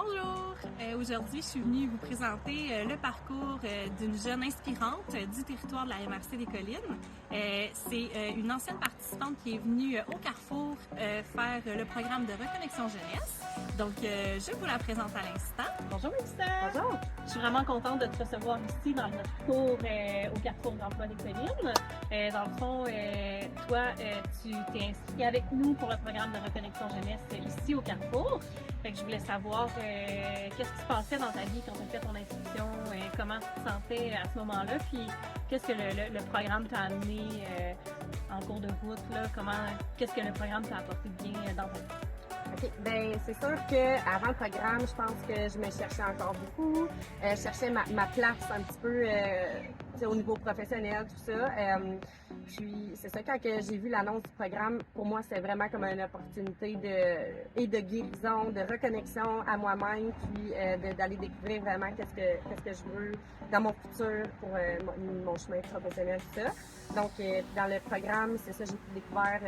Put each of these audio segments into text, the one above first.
Bonjour! Aujourd'hui, je suis venue vous présenter le parcours d'une jeune inspirante du territoire de la MRC des Collines. C'est une ancienne participante qui est venue au Carrefour faire le programme de reconnexion jeunesse. Donc, je vous la présente à l'instant. Bonjour, Mélissa! Bonjour! Je suis vraiment contente de te recevoir ici dans notre cours au Carrefour d'emploi des Collines. Dans le fond, toi, tu t'es inscrit avec nous pour le programme de reconnexion jeunesse ici au Carrefour. Fait que je voulais savoir qu'est-ce qui se passait dans ta vie quand tu as fait ton inscription, comment tu te sentais à ce moment-là, puis qu'est-ce que le programme t'a amené en cours de route, là, qu'est-ce que le programme t'a apporté de bien dans ta vie? OK. Ben c'est sûr qu'avant le programme, je pense que je me cherchais encore beaucoup. Je cherchais ma place un petit peu au niveau professionnel, tout ça. Puis c'est ça, quand j'ai vu l'annonce du programme, pour moi, c'était vraiment comme une opportunité de guérison, de reconnexion à moi-même, puis d'aller découvrir vraiment qu'est-ce que je veux dans mon futur pour mon chemin professionnel, tout ça. Donc, dans le programme, c'est ça, j'ai découvert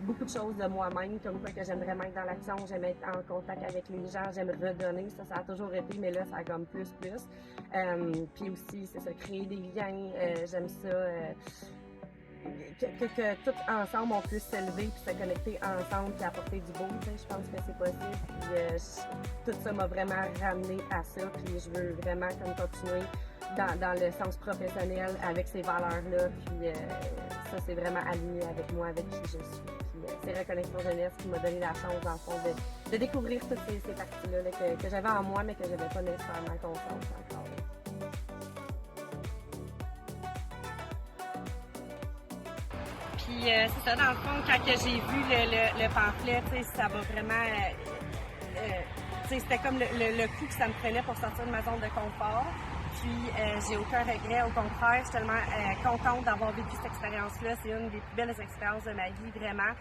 beaucoup de choses de moi-même, comme quoi que j'aime vraiment être dans l'action, j'aime être en contact avec les gens, j'aime redonner, ça a toujours été, mais là, ça a comme plus. Puis aussi, c'est ça, créer des liens, j'aime ça. Que tout ensemble on puisse s'élever puis se connecter ensemble puis apporter du beau, je pense que c'est possible. Puis tout ça m'a vraiment ramené à ça, puis je veux vraiment comme continuer dans le sens professionnel avec ces valeurs-là, puis ça c'est vraiment aligné avec moi, avec qui je suis. Puis c'est Reconnexion Jeunesse qui m'a donné la chance en fond de découvrir toutes ces parties-là là, que j'avais en moi mais que j'avais pas nécessairement conscience encore. Puis c'est ça, dans le fond, quand j'ai vu le pamphlet, ça m'a vraiment... c'était comme le coup que ça me prenait pour sortir de ma zone de confort. Puis j'ai aucun regret, au contraire, je suis tellement contente d'avoir vécu cette expérience-là. C'est une des plus belles expériences de ma vie, vraiment.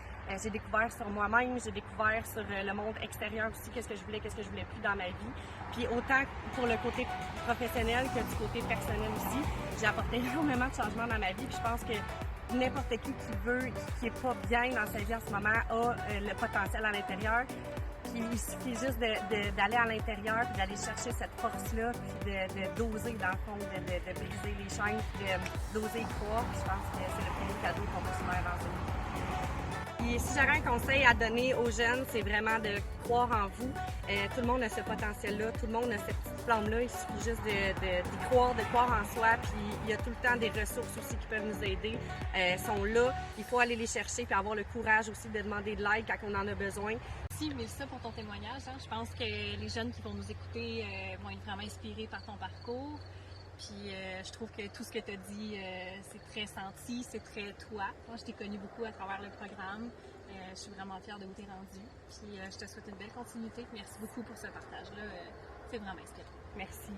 J'ai découvert sur moi-même, j'ai découvert sur le monde extérieur aussi, qu'est-ce que je voulais plus dans ma vie. Puis autant pour le côté professionnel que du côté personnel aussi, j'ai apporté énormément de changements dans ma vie. Puis je pense que n'importe qui veut, qui est pas bien dans sa vie en ce moment, a le potentiel à l'intérieur. Puis il suffit juste d'aller à l'intérieur, puis d'aller chercher cette force-là, puis d'oser dans le fond, de briser les chaînes, puis d'oser y croire. Puis je pense que c'est le premier cadeau qu'on peut se faire dans une vie. Puis si j'aurais un conseil à donner aux jeunes, c'est vraiment de croire en vous. Tout le monde a ce potentiel-là, tout le monde a cette petite flamme-là. Il suffit juste d'y croire, de croire en soi. Puis il y a tout le temps des ressources aussi qui peuvent nous aider. Sont là. Il faut aller les chercher puis avoir le courage aussi de demander de l'aide quand on en a besoin. Merci Mélissa pour ton témoignage. Je pense que les jeunes qui vont nous écouter vont être vraiment inspirés par ton parcours. Puis je trouve que tout ce que tu as dit, c'est très senti, c'est très toi. Moi, je t'ai connu beaucoup à travers le programme. Je suis vraiment fière de où tu es rendue. Puis je te souhaite une belle continuité. Merci beaucoup pour ce partage-là. C'est vraiment inspirant. Merci.